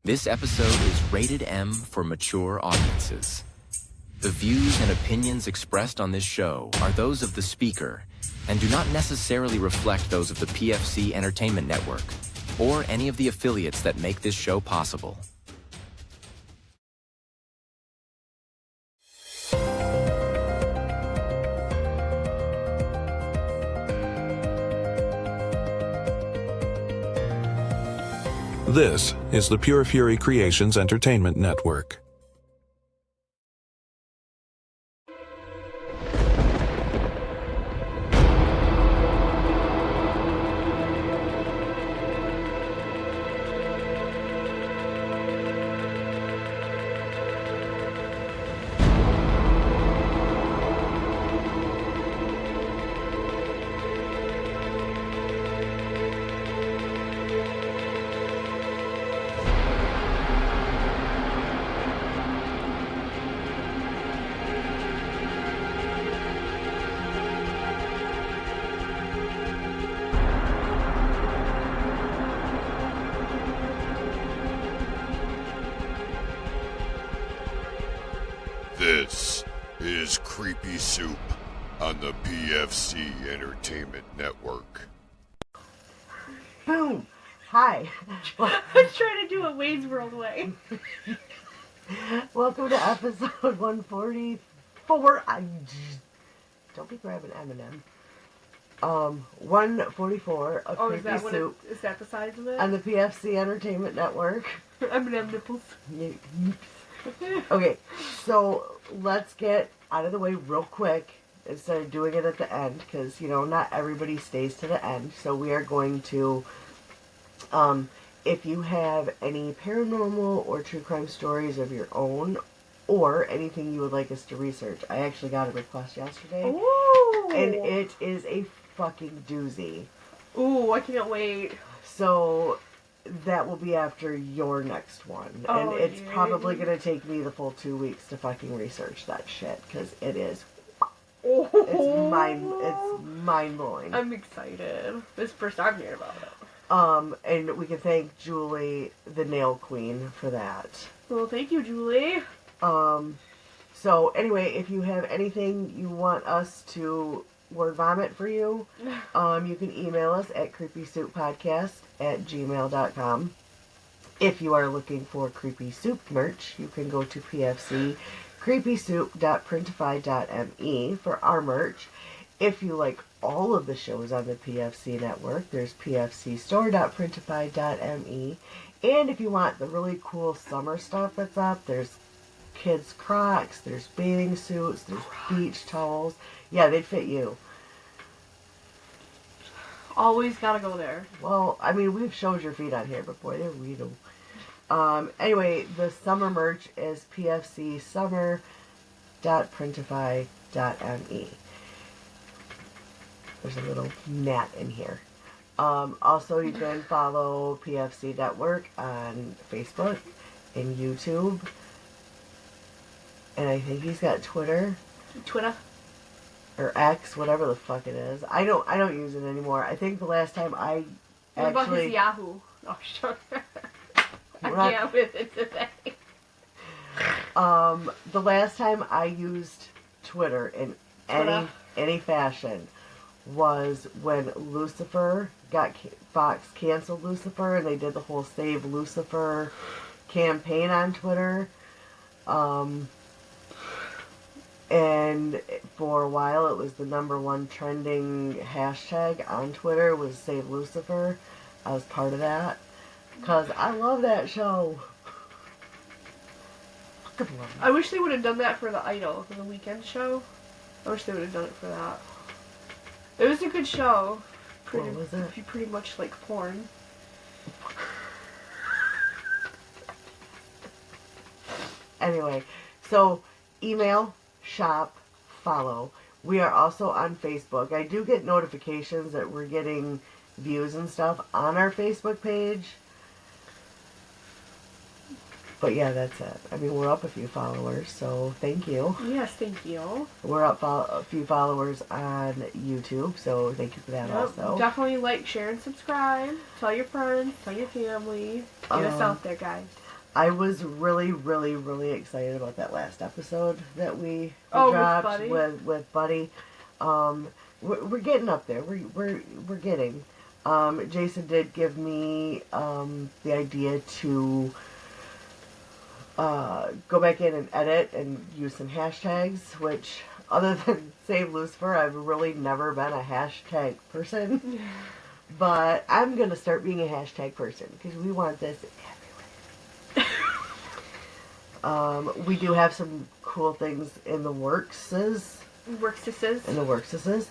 This episode is rated M for mature audiences. The views and opinions expressed on this show are those of the speaker and do not necessarily reflect those of the PFC Entertainment Network or any of the affiliates that make this show possible. This is the Pure Fury Creations Entertainment Network. This is Creepy Soup on the PFC Entertainment Network. Boom! Hi. I was trying to do it Wayne's World way. Welcome to episode 144. Don't be grabbing M&M. 144 of Oh, Creepy Soup is that the size of it? on the PFC Entertainment Network. M&M nipples. Okay, so let's get out of the way real quick instead of doing it at the end, because, you know, not everybody stays to the end. So we are going to, if you have any paranormal or true crime stories of your own, or anything you would like us to research. I actually got a request yesterday. Ooh! And it is a fucking doozy. Ooh, I can't wait. So that will be after your next one. And Oh, it's yay. probably going to take me the full 2 weeks to fucking research that shit, because it is, Oh. it's mind-blowing. I'm excited. This is the first I'm hearing about it. And we can thank Julie, the nail queen, for that. Well, thank you, Julie. So anyway, if you have anything you want us to word vomit for you, you can email us at creepysouppodcast@gmail.com. If you are looking for Creepy Soup merch, you can go to PFC creepysoup.printify.me for our merch. If you like all of the shows on the PFC network, there's pfcstore.printify.me. And if you want the really cool summer stuff that's up, there's kids' Crocs, there's bathing suits, there's beach towels. Yeah, they'd fit you. Always gotta go there. Well, I mean, we've showed your feet on here before. They're real. Anyway, the summer merch is pfcsummer.printify.me. There's a little gnat in here. Also, you can follow PFC Network on Facebook and YouTube. And I think he's got Twitter. Or X, whatever the fuck it is. I don't use it anymore. I think the last time I What about his actually... Yahoo? Oh, sure. I can't with it today. The last time I used Twitter in any fashion was when Lucifer Fox canceled Lucifer, and they did the whole Save Lucifer campaign on Twitter. And for a while, it was the #1 trending hashtag on Twitter was Save Lucifer. I was part of that because I love that show. Fucking love it. I wish they would have done that for The Idol, for the weekend show. I wish they would have done it for that. It was a good show. What was it? Pretty much like porn. Anyway, so email, shop, follow. We are also on Facebook. I do get notifications that we're getting views and stuff on our Facebook page. But yeah, that's it. I mean, we're up a few followers, so thank you. Yes, thank you. We're up a few followers on YouTube, so thank you for that also. Definitely like, share, and subscribe. Tell your friends, tell your family. Get us out there, guys. I was really, really, really excited about that last episode that we Oh, dropped with with Buddy. We're getting up there. We're getting. Jason did give me the idea to go back in and edit and use some hashtags, which, other than Save Lucifer, I've really never been a hashtag person. But I'm going to start being a hashtag person because we want this everywhere. We do have some cool things in the workses. Workses. In the workses.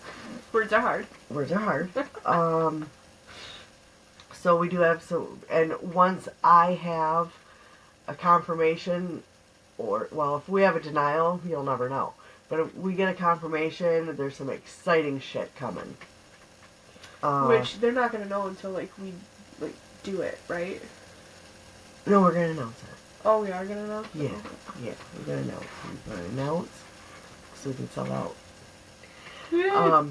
Words are hard. Words are hard. So we do have some, and once I have a confirmation, or, well, if we have a denial, you'll never know. But if we get a confirmation, there's some exciting shit coming. Which they're not gonna know until we do it, right? No, we're gonna announce it. Oh, we are gonna know. Yeah, we're gonna announce. We're gonna announce so we can sell out. Yeah.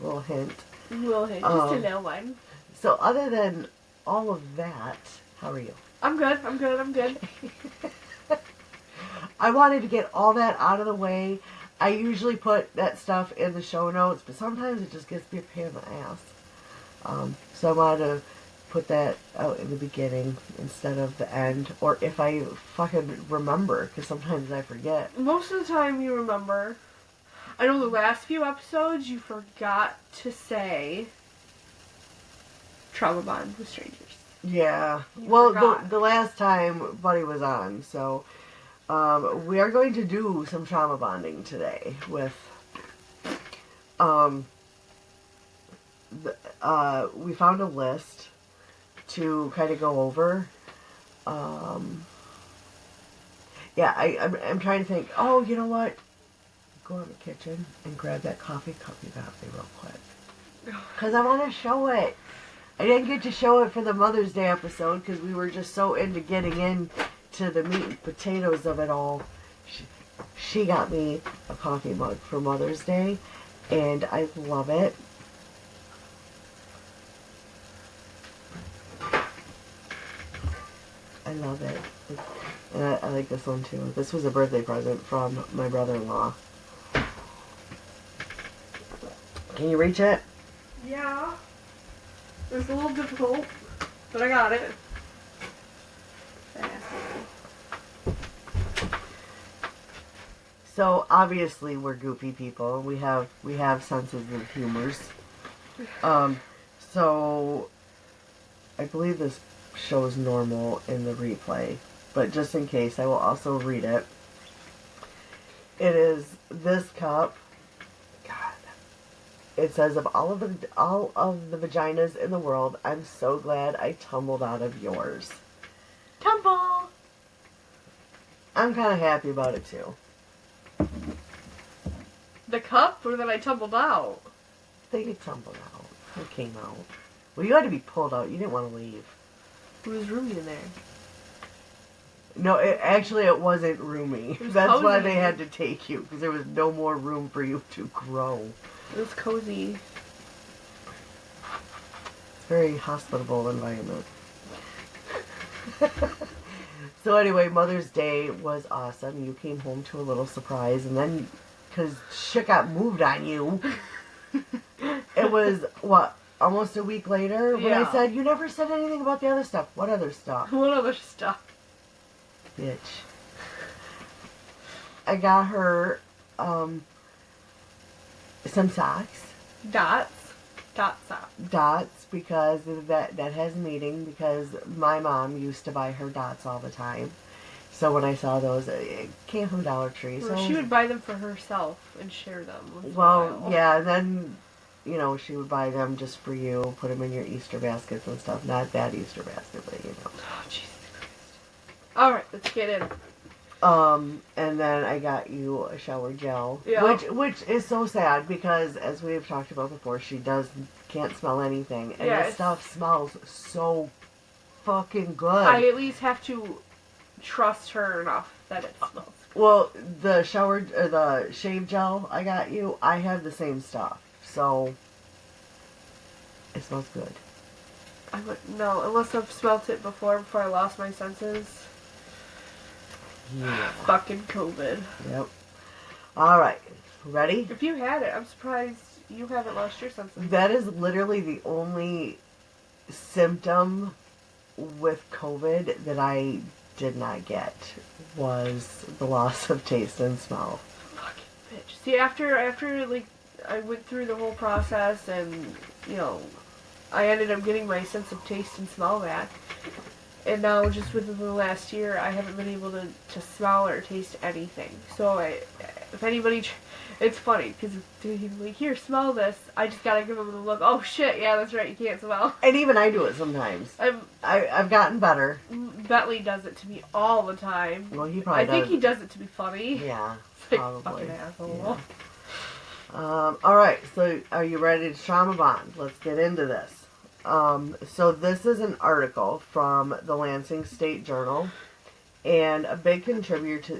Little hint. Little hint, just a nail line. So other than all of that, how are you? I'm good. I'm good. I wanted to get all that out of the way. I usually put that stuff in the show notes, but sometimes it just gets me a pain in the ass. So I wanted to put that out in the beginning instead of the end, or if I fucking remember, because sometimes I forget. Most of the time you remember. I know the last few episodes you forgot to say trauma bond with strangers. Yeah. You Well, forgot. the last time Buddy was on, so we are going to do some trauma bonding today with we found a list to kind of go over. Yeah, I'm trying to think. Oh, you know what? Go in the kitchen and grab that coffee cup you got me real quick. Because I want to show it. I didn't get to show it for the Mother's Day episode because we were just so into getting into the meat and potatoes of it all. She got me a coffee mug for Mother's Day, and I love it. I love it. And I like this one too. This was a birthday present from my brother-in-law. Can you reach it? Yeah. It was a little difficult, but I got it. So obviously we're goofy people. We have senses of humors. So I believe this shows normal in the replay, but just in case, I will also read it. It is this cup. God. It says, of all of the vaginas in the world, I'm so glad I tumbled out of yours. Tumble. I'm kind of happy about it too. The cup, or that I tumbled out? They tumbled out. They came out. Well, you had to be pulled out. You didn't want to leave. It was roomy in there. No, it wasn't roomy. It was That's why cozy. they had to take you, because there was no more room for you to grow. It was cozy. It's a very hospitable environment. So anyway, Mother's Day was awesome. You came home to a little surprise, and then, because shit got moved on you, it was, what, almost a week later when Yeah. I said, you never said anything about the other stuff. What other stuff? What other stuff? Bitch. I got her some socks. Dots. Dot sock. Dots, because that has meaning, because my mom used to buy her dots all the time. So when I saw those, it came from Dollar Tree. Well, So she would buy them for herself and share them. once in a well, while. yeah, and then, you know, she would buy them just for you, put them in your Easter baskets and stuff. Not that Easter basket, but you know. Oh, Jesus Christ. Alright, let's get in. And then I got you a shower gel, Yeah. which is so sad because, as we've talked about before, she can't smell anything, and Yeah, this stuff smells so fucking good. I at least have to trust her enough that it smells. Well, the shave gel I got you, I have the same stuff, so it smells good. I wouldn't know unless I've smelt it before I lost my senses. Yeah. Fucking COVID. Yep. All right. Ready? If you had it, I'm surprised you haven't lost your senses. That is literally the only symptom with COVID that I did not get was the loss of taste and smell. Fucking bitch. See, after like I went through the whole process and I ended up getting my sense of taste and smell back. And now, just within the last year, I haven't been able to smell or taste anything. So, if anybody, it's funny, because he's like, here, smell this. I just gotta give him the look, oh shit, yeah, that's right, you can't smell. And even I do it sometimes. I've gotten better. Bentley does it to me all the time. Well, he probably does. I think he does it to be funny. Yeah, Like, probably. fucking asshole. Yeah. Alright, so are you ready to trauma bond? Let's get into this. So this is an article from the Lansing State Journal, and a big contributor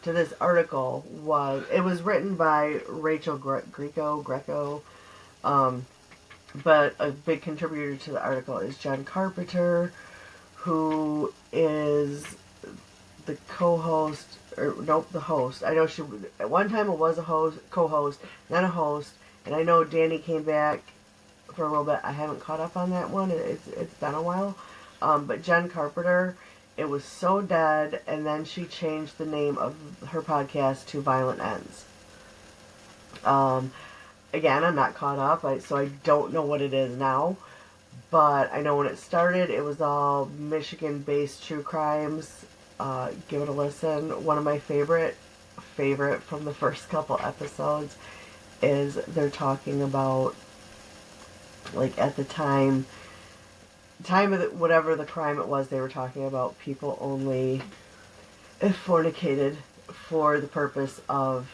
to this article was written by Rachel Greco, but a big contributor to the article is Jen Carpenter, who is the co-host, the host. I know she, at one time it was a co-host, then a host, and I know Danny came back for a little bit. I haven't caught up on that one. It's been a while. But Jen Carpenter, it was so dead, and then she changed the name of her podcast to Violent Ends. Again, I'm not caught up, so I don't know what it is now. But I know when it started, it was all Michigan-based true crimes. Give it a listen. One of my favorite from the first couple episodes is they're talking about, like, at the time of whatever the crime it was, they were talking about people only fornicated for the purpose of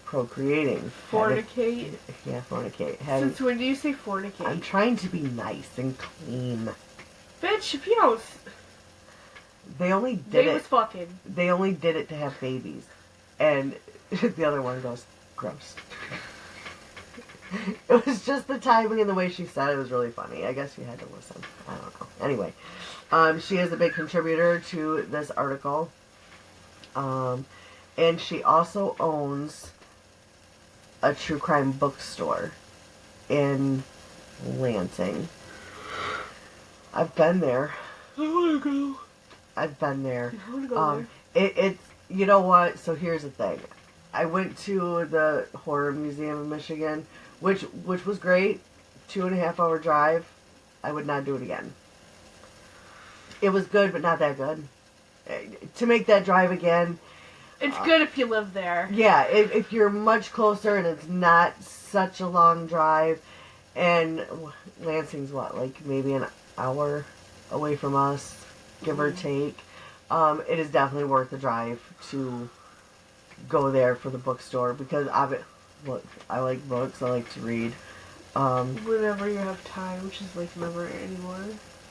procreating. Fornicate? Yeah, fornicate. Since when do you say fornicate? I'm trying to be nice and clean. Bitch, if you don't... They only did They was fucking. They only did it to have babies. And the other one goes, gross. It was just the timing and the way she said it was really funny. I guess you had to listen. I don't know. Anyway, she is a big contributor to this article. And she also owns a true crime bookstore in Lansing. I've been there. I want to go. I've been there. I want to go there. It's, you know what? So here's the thing. I went to the Horror Museum in Michigan, which was great. 2.5 hour drive. I would not do it again. It was good, but not that good. To make that drive again. It's good if you live there. Yeah, if you're much closer and it's not such a long drive. And Lansing's what, like maybe an hour away from us, give or take. It is definitely worth the drive to go there for the bookstore because look, I like books, I like to read. Whenever you have time, which is like never anymore.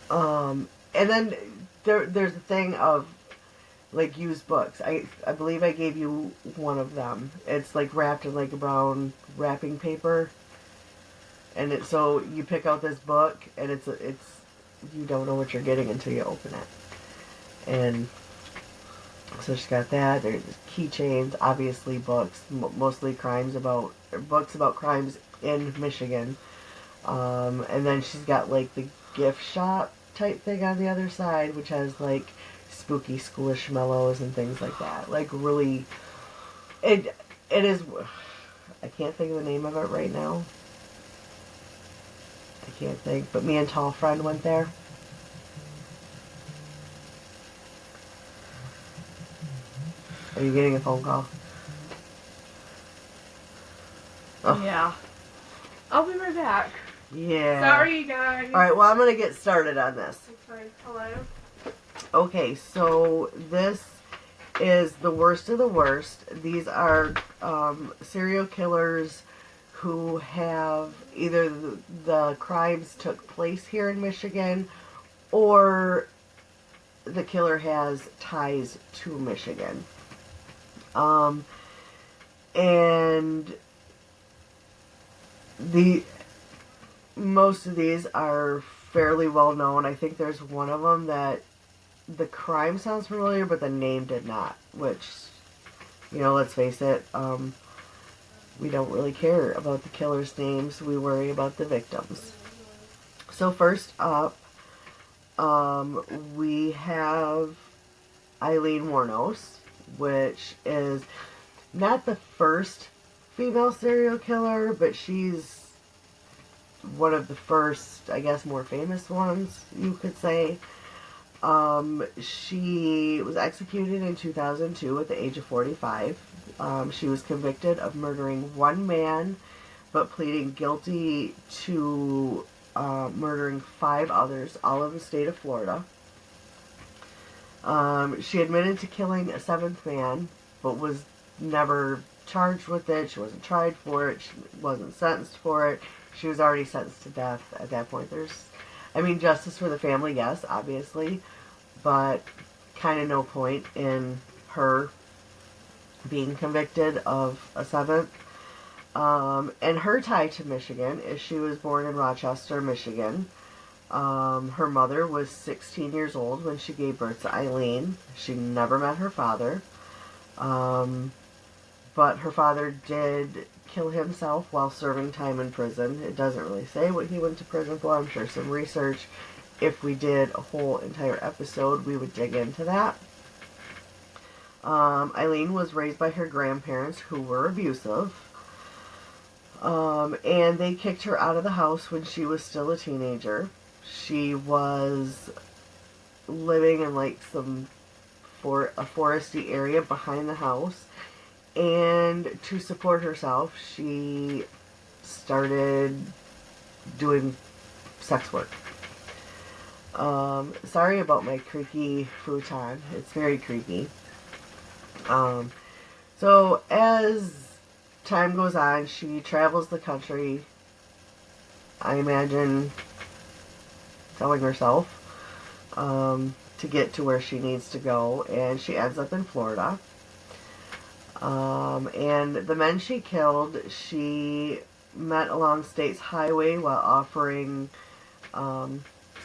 And then there's a thing of like used books. I believe I gave you one of them. It's like wrapped in like a brown wrapping paper. And so you pick out this book and it's you don't know what you're getting until you open it. And so she's got that. There's keychains, obviously books, mostly books about crimes in Michigan. And then she's got like the gift shop type thing on the other side, which has like spooky squishmallows and things like that. Like really, it is. I can't think of the name of it right now. I can't think. But me and Tall Friend went there. Are you getting a phone call? Oh. Yeah. I'll be right back. Yeah. Sorry, guys. Alright, well, I'm going to get started on this. Sorry. Hello? Okay, so this is the worst of the worst. These are serial killers who have either the crimes took place here in Michigan or the killer has ties to Michigan. And most of these are fairly well known. I think there's one of them that the crime sounds familiar, but the name did not, which, let's face it, we don't really care about the killers' names. We worry about the victims. So first up, we have Eileen Wuornos, which is not the first female serial killer, but she's one of the first, I guess, more famous ones, you could say. She was executed in 2002 at the age of 45. She was convicted of murdering one man, but pleading guilty to murdering 5 others, all in the state of Florida. She admitted to killing a 7th man, but was never charged with it. She wasn't tried for it. She wasn't sentenced for it. She was already sentenced to death at that point. Justice for the family, yes, obviously, but kind of no point in her being convicted of a 7th. And her tie to Michigan is she was born in Rochester, Michigan. Her mother was 16 years old when she gave birth to Eileen. She never met her father. But her father did kill himself while serving time in prison. It doesn't really say what he went to prison for. I'm sure some research, if we did a whole entire episode, we would dig into that. Eileen was raised by her grandparents, who were abusive. And they kicked her out of the house when she was still a teenager. She was living in a foresty area behind the house. And to support herself, she started doing sex work. Sorry about my creaky futon. It's very creaky. So as time goes on, she travels the country, I imagine, selling herself to get to where she needs to go, and she ends up in Florida. And the men she killed, she met along State's highway while offering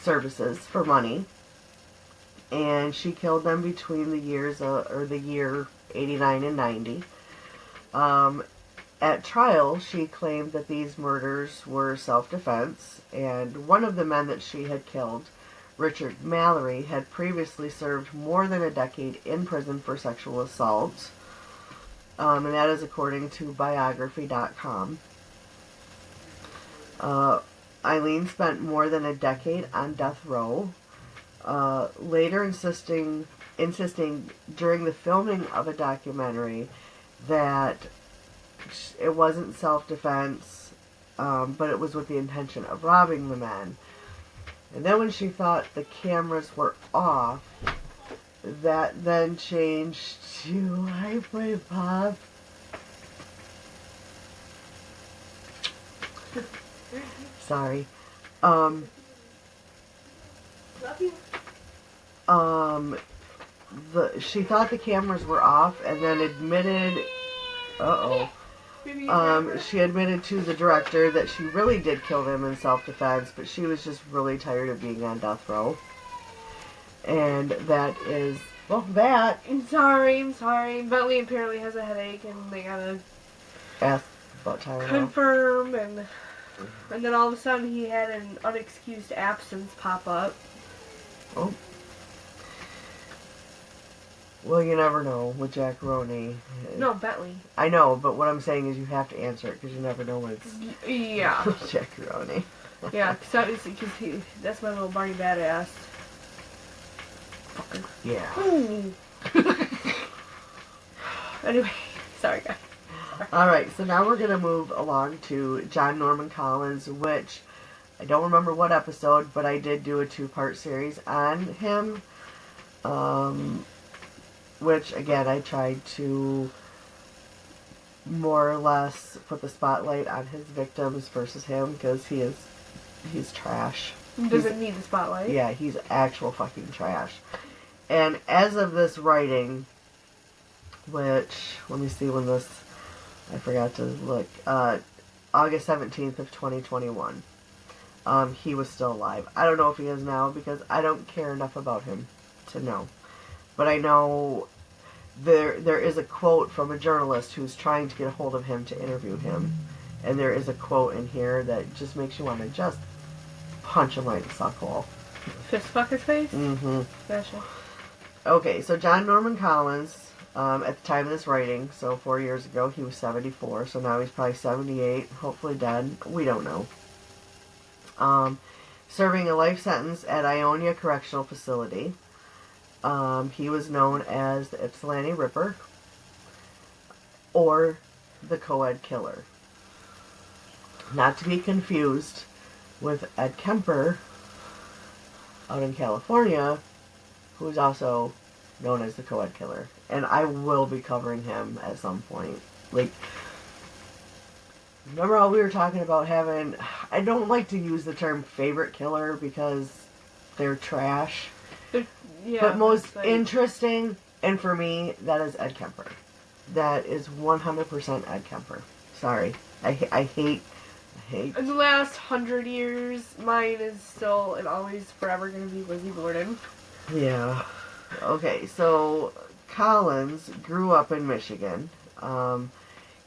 services for money. And she killed them between the year 89 and 90. At trial, she claimed that these murders were self-defense, and one of the men that she had killed, Richard Mallory, had previously served more than a decade in prison for sexual assault. And that is according to biography.com. Eileen spent more than a decade on death row, later insisting during the filming of a documentary that it wasn't self-defense, but it was with the intention of robbing the men. And then when she thought the cameras were off, that then changed to Hi Pop. Sorry. Love you. She thought the cameras were off and then admitted, she admitted to the director that she really did kill them in self-defense, but she was just really tired of being on death row. And that is, that. I'm sorry. Bentley apparently has a headache and they gotta Ask about Tyler. confirm, and then all of a sudden he had an unexcused absence pop up. Oh. Well, you never know with Jackaroni. No, Bentley. I know, but what I'm saying is you have to answer it because you never know when it's Yeah. Jackaroni. Yeah, because that's my little Barney badass. Fucker. Yeah. Anyway, sorry guys. Alright, so now we're going to move along to John Norman Collins, which I don't remember what episode, but I did do a 2-part series on him. Which, again, I tried to more or less put the spotlight on his victims versus him, because he's trash. Doesn't need the spotlight. Yeah, he's actual fucking trash. And as of this writing, which, let me see when this, I forgot to look, August 17th of 2021. he was still alive. I don't know if he is now because I don't care enough about him to know. But I know there is a quote from a journalist who's trying to get a hold of him to interview him. And there is a quote in here that just makes you want to just punch him right in the suck hole. Fist fuck his face? Mm-hmm. Gotcha. Okay, so John Norman Collins, at the time of this writing, so 4 years ago, he was 74, so now he's probably 78, hopefully dead. We don't know. Serving a life sentence at Ionia Correctional Facility. He was known as the Ypsilanti Ripper or the Co-Ed Killer. Not to be confused with Ed Kemper out in California, who is also known as the Co-Ed Killer. And I will be covering him at some point. Like, remember how we were talking about having... I don't like to use the term favorite killer because they're trash. Yeah, but most like, interesting, and for me, that is Ed Kemper. That is 100% Ed Kemper. Sorry. I hate... in the last 100 years, mine is still and always forever going to be Lizzie Borden. Yeah. Okay, so Collins grew up in Michigan.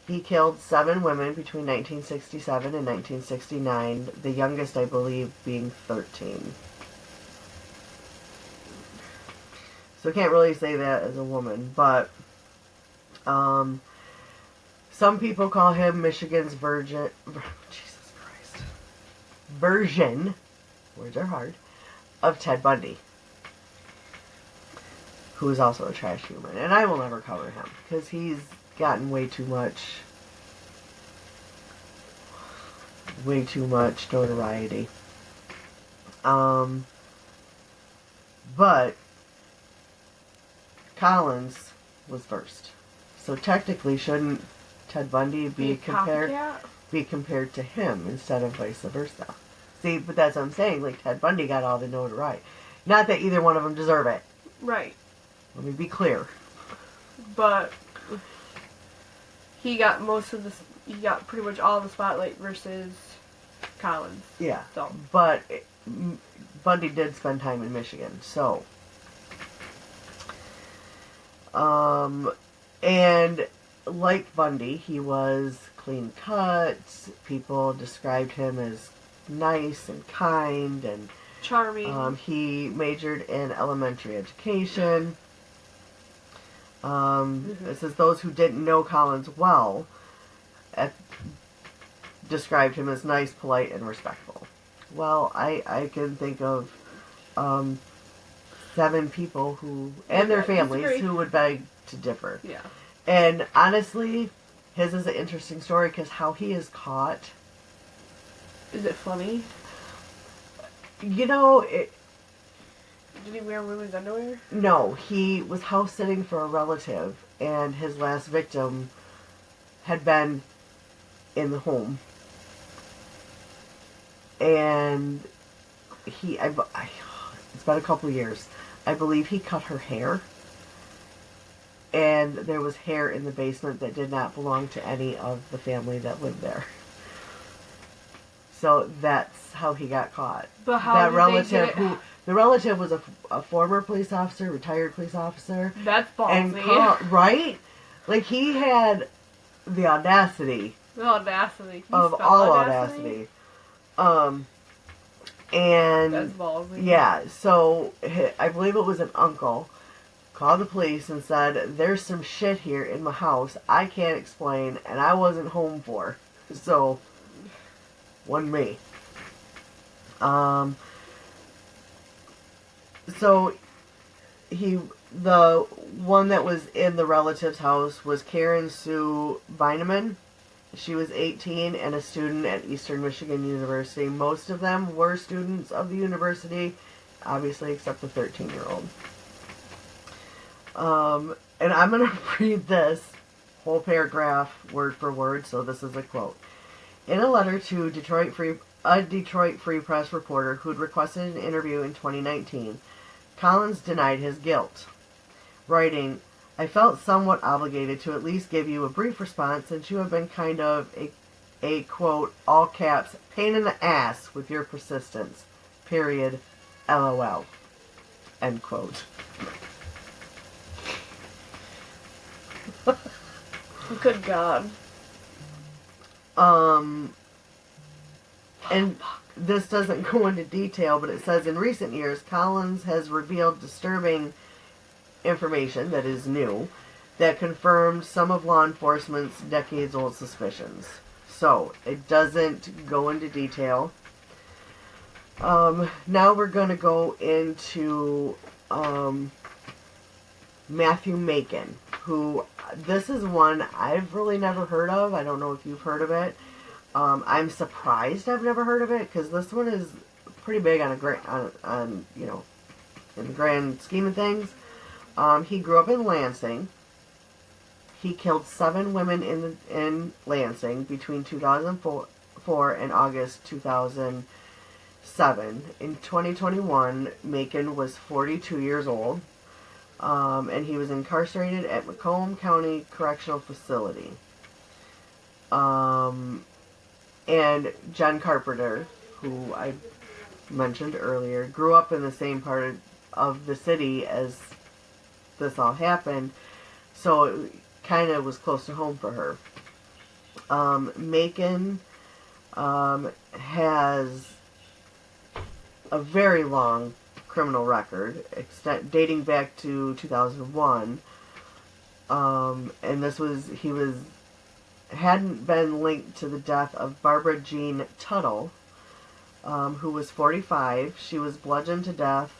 He killed 7 women between 1967 and 1969, the youngest, I believe, being 13. So I can't really say that as a woman, but some people call him Michigan's version, words are hard, of Ted Bundy, who is also a trash human. And I will never cover him, because he's gotten way too much notoriety. But Collins was first. So technically, shouldn't Ted Bundy be compared to him instead of vice versa? See, but that's what I'm saying. Like, Ted Bundy got all the notoriety. Not that either one of them deserve it. Right. Let me be clear. But he got he got pretty much all the spotlight versus Collins. Yeah. So. But Bundy did spend time in Michigan, so. And like Bundy, he was clean cut. People described him as nice and kind and charming. He majored in elementary education. It says those who didn't know Collins well described him as nice, polite, and respectful. Well, I can think of 7 people who, and their families, who would beg to differ. Yeah. And honestly, his is an interesting story because how he is caught. Is it funny? You know, did he wear women's underwear? No, he was house sitting for a relative, and his last victim had been in the home. And it's been a couple of years. I believe he cut her hair. And there was hair in the basement that did not belong to any of the family that lived there. So that's how he got caught. But how that did relative they get it? The relative was a former police officer, retired police officer. That's ballsy. And right? Like, he had the audacity. The audacity. Of all audacity. And that's ballsy. Yeah, so I believe it was an uncle called the police and said, there's some shit here in my house I can't explain and I wasn't home for. So, wasn't me. So the one that was in the relative's house was Karen Sue Beineman. She was 18 and a student at Eastern Michigan University. Most of them were students of the university, obviously, except the 13-year-old. And I'm going to read this whole paragraph word for word, so this is a quote. In a letter to a Detroit Free Press reporter who'd requested an interview in 2019, Collins denied his guilt, writing, I felt somewhat obligated to at least give you a brief response since you have been kind of a a quote, all caps, pain in the ass with your persistence. Period. LOL. End quote. Good God. And this doesn't go into detail, but it says in recent years, Collins has revealed disturbing information that is new that confirmed some of law enforcement's decades-old suspicions. So, it doesn't go into detail. Now we're going to go into Matthew Macon, who, this is one I've really never heard of. I don't know if you've heard of it. I'm surprised I've never heard of it, because this one is pretty big on you know, in the grand scheme of things. He grew up in Lansing. He killed 7 women in Lansing between 2004 and August 2007. In 2021, Macon was 42 years old, and he was incarcerated at Macomb County Correctional Facility. And John Carpenter, who I mentioned earlier, grew up in the same part of the city as this all happened, so it kind of was close to home for her. Macon has a very long criminal record, dating back to 2001, and he hadn't been linked to the death of Barbara Jean Tuttle, who was 45. She was bludgeoned to death,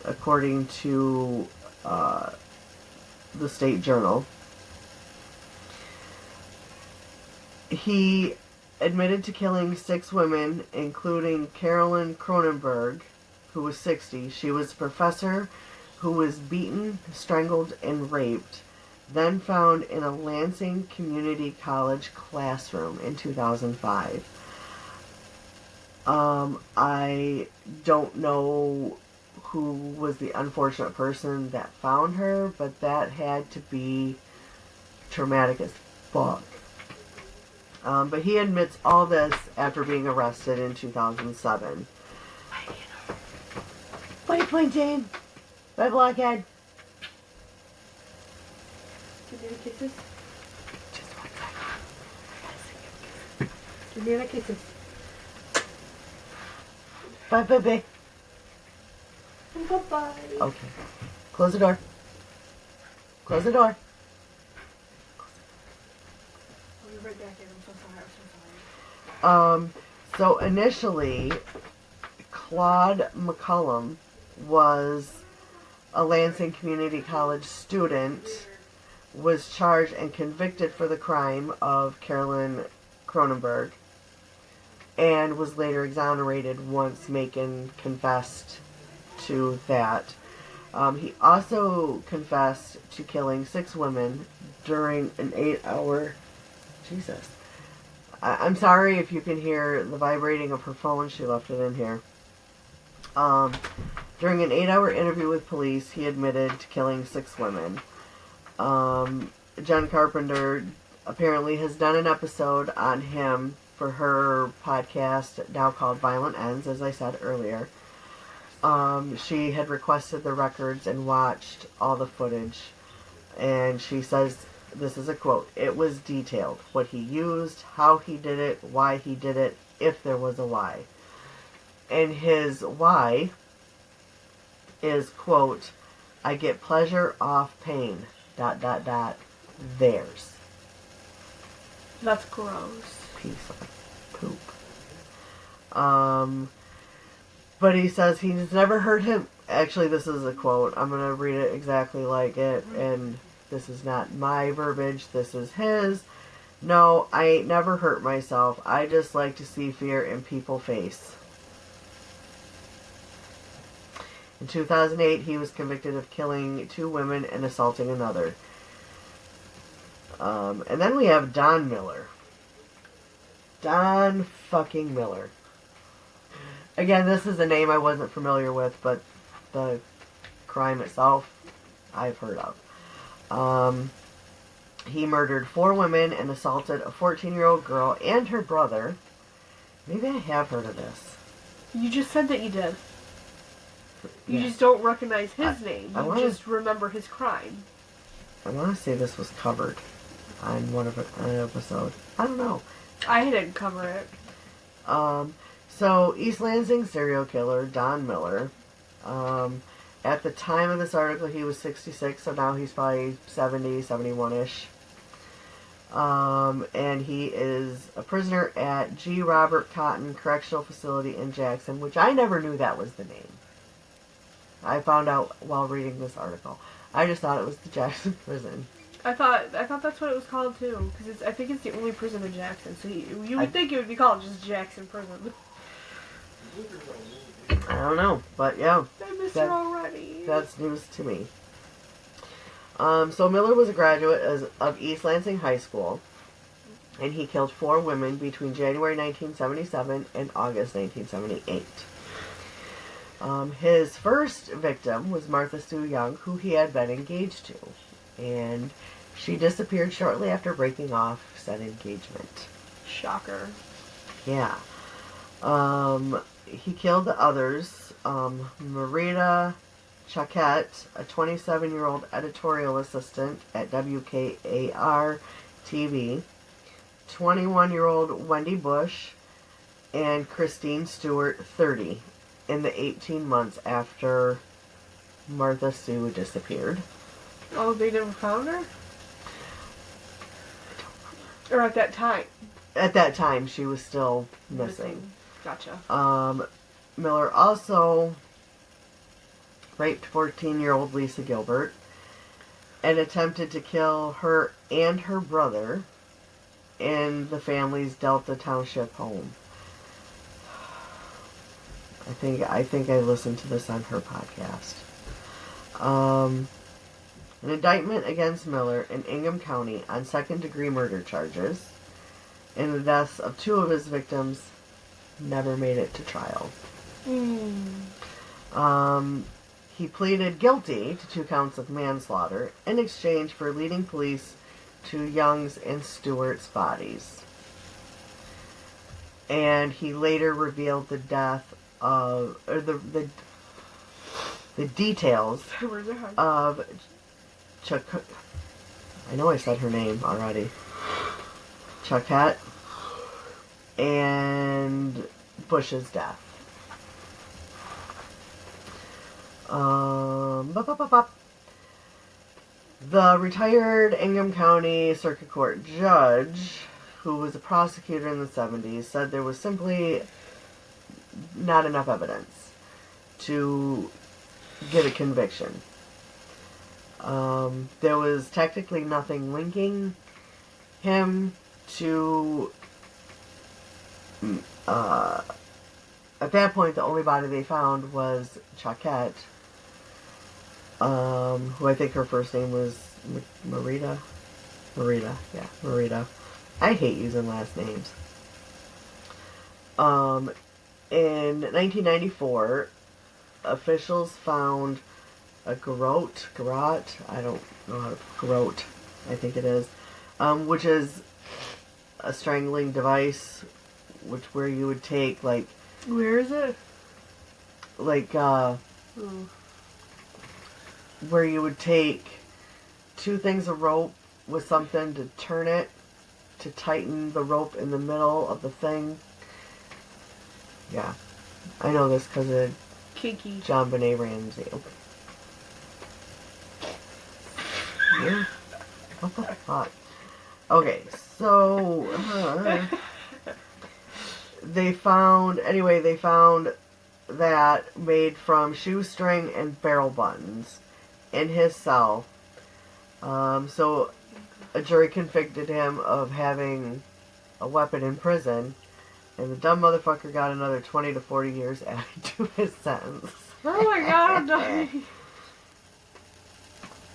according to the State Journal. He admitted to killing 6 women, including Carolyn Cronenberg, who was 60. She was a professor who was beaten, strangled, and raped, then found in a Lansing Community College classroom in 2005. I don't know who was the unfortunate person that found her, but that had to be traumatic as fuck. But he admits all this after being arrested in 2007. Wait, point, Jane. Bye, blockhead. Give me the kisses. Just 1 second. Give me the kisses. Bye, baby. Bye-bye. Okay. Close the door. Close the door. I'll be right back in. I'm so sorry. So initially, Claude McCullum was a Lansing Community College student, was charged and convicted for the crime of Carolyn Cronenberg, and was later exonerated once Macon confessed to that. He also confessed to killing 6 women during an 8-hour... Jesus. I'm sorry if you can hear the vibrating of her phone. She left it in here. During an 8-hour interview with police, he admitted to killing 6 women. John Carpenter apparently has done an episode on him for her podcast, now called Violent Ends, as I said earlier. She had requested the records and watched all the footage. And she says, this is a quote, "It was detailed. What he used, how he did it, why he did it, if there was a why." And his why is, quote, "I get pleasure off pain, ... theirs." That's gross. Piece of poop. But he says he's never heard him... Actually, this is a quote. I'm going to read it exactly like it, and this is not my verbiage. This is his. "No, I ain't never hurt myself. I just like to see fear in people's face." In 2008, he was convicted of killing 2 women and assaulting another. And then we have Don Miller. Don fucking Miller. Again, this is a name I wasn't familiar with, but the crime itself, I've heard of. He murdered 4 women and assaulted a 14-year-old girl and her brother. Maybe I have heard of this. You just said that you did. You Yeah. just don't recognize his name. I You wanna- just remember his crime. I want to say this was covered on an episode. I don't know. I didn't cover it. So East Lansing serial killer Don Miller. At the time of this article, he was 66, so now he's probably 70, 71-ish. And he is a prisoner at G. Robert Cotton Correctional Facility in Jackson, which I never knew that was the name. I found out while reading this article. I just thought it was the Jackson prison. I thought that's what it was called too, because I think it's the only prison in Jackson. So you would think it would be called just Jackson Prison. I don't know, but yeah. I miss her already. That's news to me. So Miller was a graduate of East Lansing High School, and he killed 4 women between January 1977 and August 1978. His first victim was Martha Sue Young, who he had been engaged to, and she disappeared shortly after breaking off said engagement. Shocker. Yeah. He killed the others, Marita Choquette, a 27-year-old editorial assistant at WKAR TV, 21-year-old Wendy Bush, and Christine Stewart, 30, in the 18 months after Martha Sue disappeared. Oh, they never found her? Or at that time? At that time, she was still missing. Gotcha. Miller also raped 14-year-old Lisa Gilbert and attempted to kill her and her brother in the family's Delta Township home. I think I listened to this on her podcast. An indictment against Miller in Ingham County on second-degree murder charges and the deaths of 2 of his victims never made it to trial. He pleaded guilty to 2 counts of manslaughter in exchange for leading police to Young's and Stewart's bodies. And he later revealed the death of, or the details of I know I said her name already. Choquette and Bush's death. The retired Ingham County Circuit Court judge, who was a prosecutor in the 70s, said there was simply not enough evidence to get a conviction. There was technically nothing linking him to... at that point, the only body they found was Choquette, who I think her first name was Marita. Marita. I hate using last names. In 1994, officials found a garrote, I don't know how to, garrote, I think it is, which is a strangling device, where you would take, like... Where is it? Like, where you would take 2 things of rope with something to turn it, to tighten the rope in the middle of the thing. Yeah. I know this because of Kinky. John Benet Ramsey. Yeah. What the fuck? Okay, so... They found that made from shoestring and barrel buttons in his cell. So a jury convicted him of having a weapon in prison, and the dumb motherfucker got another 20 to 40 years added to his sentence. Oh my god, I'm dying.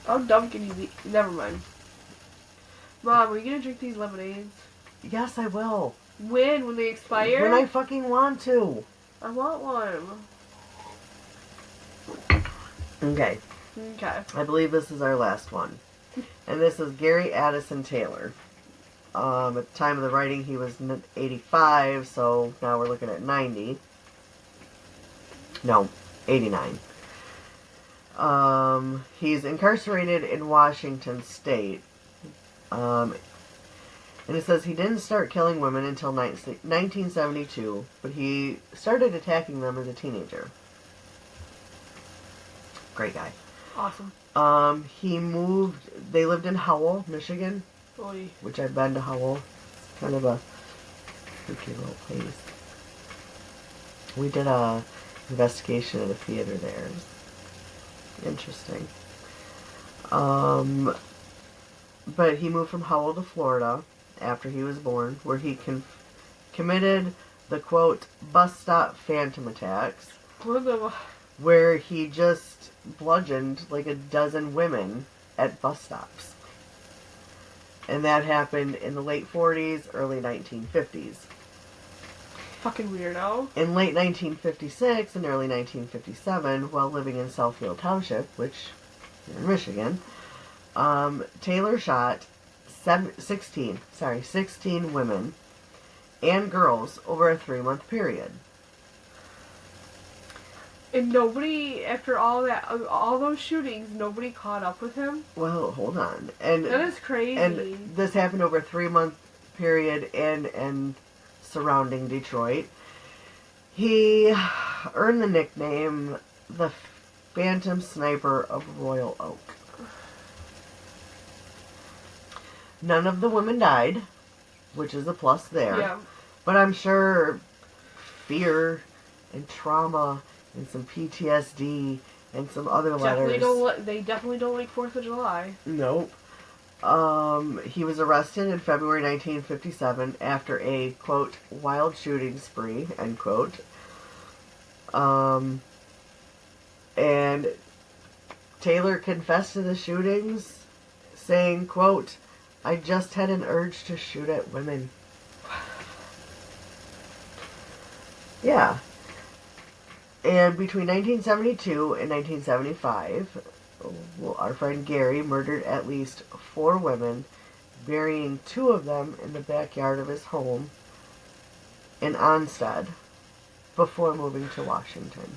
How dumb can you be? Never mind. Mom, are you gonna drink these lemonades? Yes, I will. When they expire? When I fucking want to. I want one. Okay. Okay. I believe this is our last one. And this is Gary Addison Taylor. At the time of the writing, he was 85, so now we're looking at 90. No, 89. He's incarcerated in Washington State. And it says he didn't start killing women until 1972, but he started attacking them as a teenager. Great guy. Awesome. They lived in Howell, Michigan, Oy. which I've been to Howell. It's kind of a spooky little place. We did a investigation at a theater there. It was interesting. But he moved from Howell to Florida after he was born, where he committed the, quote, bus stop phantom attacks, where he just bludgeoned like a dozen women at bus stops. And that happened in the late 40s, early 1950s. Fucking weirdo. In late 1956 and early 1957, while living in Southfield Township, which is in Michigan, Taylor shot 16 women and girls over a 3-month period. And nobody, after all those shootings, nobody caught up with him? Well, hold on. And that is crazy. And this happened over a 3-month period and surrounding Detroit. He earned the nickname the Phantom Sniper of Royal Oak. None of the women died, which is a plus there. Yeah. But I'm sure fear and trauma and some PTSD and some other letters. They definitely don't like 4th of July. Nope. He was arrested in February 1957 after a, quote, wild shooting spree, end quote. And Taylor confessed to the shootings, saying, quote, I just had an urge to shoot at women. Yeah. And between 1972 and 1975, our friend Gary murdered at least 4 women, burying 2 of them in the backyard of his home in Onstead before moving to Washington.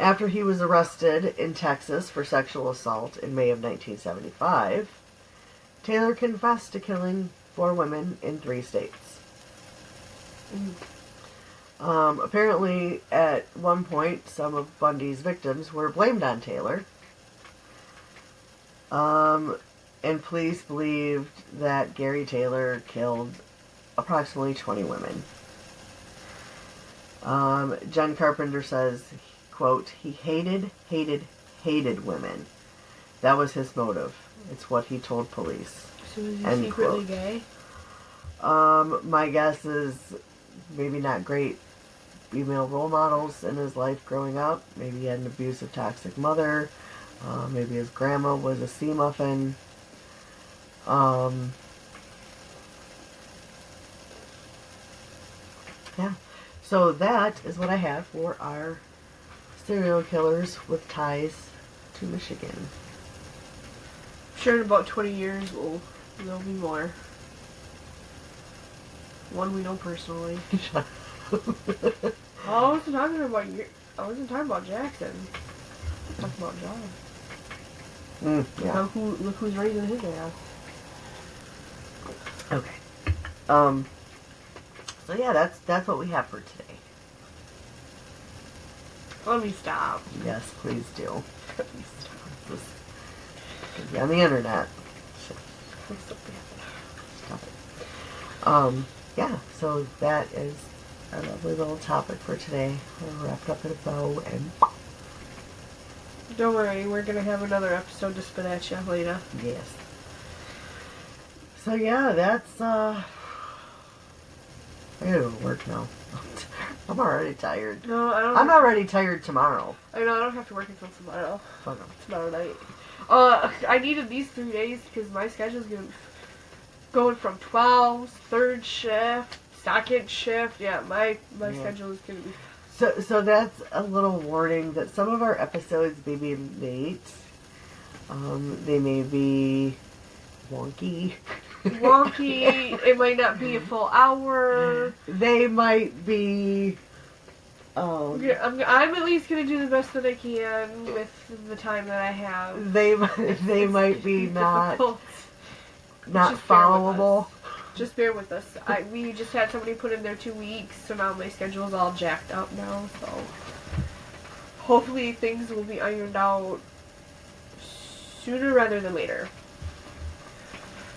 After he was arrested in Texas for sexual assault in May of 1975, Taylor confessed to killing 4 women in 3 states. Apparently, at one point, some of Bundy's victims were blamed on Taylor. And police believed that Gary Taylor killed approximately 20 women. Jen Carpenter says, quote, he hated women. That was his motive. It's what he told police. So is he End secretly quote. gay? My guess is maybe not great female role models in his life growing up. Maybe he had an abusive, toxic mother. Maybe his grandma was a sea muffin. Yeah. So that is what I have for our serial killers with ties to Michigan. I'm sure in about 20 years there'll be more. One we know personally. I wasn't talking about Jackson. I was talking about John. Yeah. Look who's raising his ass. Okay. So yeah, that's what we have for today. Let me stop. Yes, please do. Please stop. This could be on the internet. Stop it. Yeah, so that is our lovely little topic for today. We're wrapped up in a bow and Don't worry, we're gonna have another episode to spit at you later. yes. So yeah, that's I gotta go to work now. I'm already tired. No, I don't. I'm already tired tomorrow. I know I don't have to work until tomorrow. Fuck 'em. Tomorrow night. I needed these 3 days because my schedule's going from 12, third shift, second shift. Yeah, my schedule is gonna be. So that's a little warning that some of our episodes may be late. They may be wonky. Wonky. It might not be a full hour. They might be. Yeah, I'm at least gonna do the best that I can with the time that I have. They might be not Difficult. Just bear with followable. us. Just bear with us. We just had somebody put in their 2 weeks, so now my schedule's all jacked up now. So hopefully things will be ironed out sooner rather than later.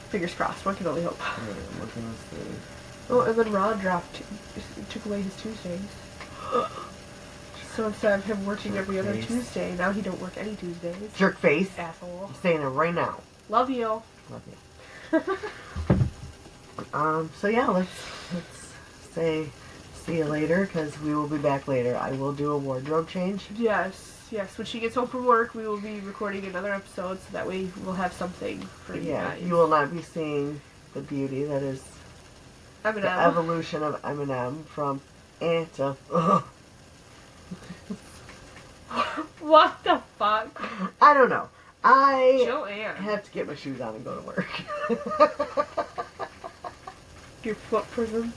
Fingers crossed. One can only hope. What can I say? Oh, and then Rod took away his Tuesdays. So instead of him working every other Tuesday, now he don't work any Tuesdays. Jerk face. Asshole. I'm saying it right now. Love you. Love you. So yeah, let's say see you later, because we will be back later. I will do a wardrobe change. Yes. When she gets home from work, we will be recording another episode, so that way we'll have something for you guys. You will not be seeing the beauty that is Eminem. the evolution of Eminem from to What the fuck? I don't know. I Joanne. have to get my shoes on and go to work. Your foot prisons.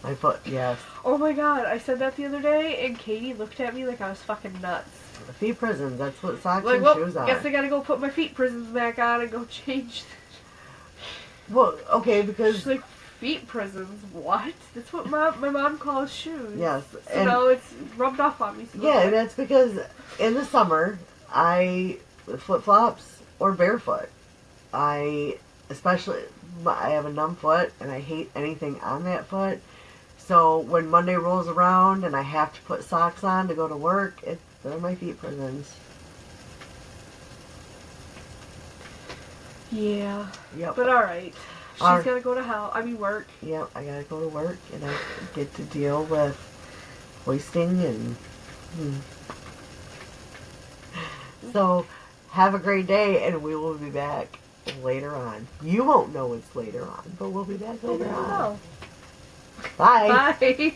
My foot, yes. Oh my god, I said that the other day, and Katie looked at me like I was fucking nuts. Feet prisons, that's what socks Like, and well, shoes are. guess I gotta go put my feet prisons back on and go change. Well, okay, because... She's like, feet prisons? What? That's what my mom calls shoes. Yes. So And now it's rubbed off on me. So yeah, that's because in the summer, flip-flops or barefoot. I have a numb foot, and I hate anything on that foot. So when Monday rolls around and I have to put socks on to go to work, they're my feet prisons. Yeah. Yep. But alright. She's gotta go to work. Yep, I gotta go to work, and I get to deal with hoisting and... So, have a great day, and we will be back later on. You won't know it's later on, but we'll be back later on. Oh. Bye. Bye.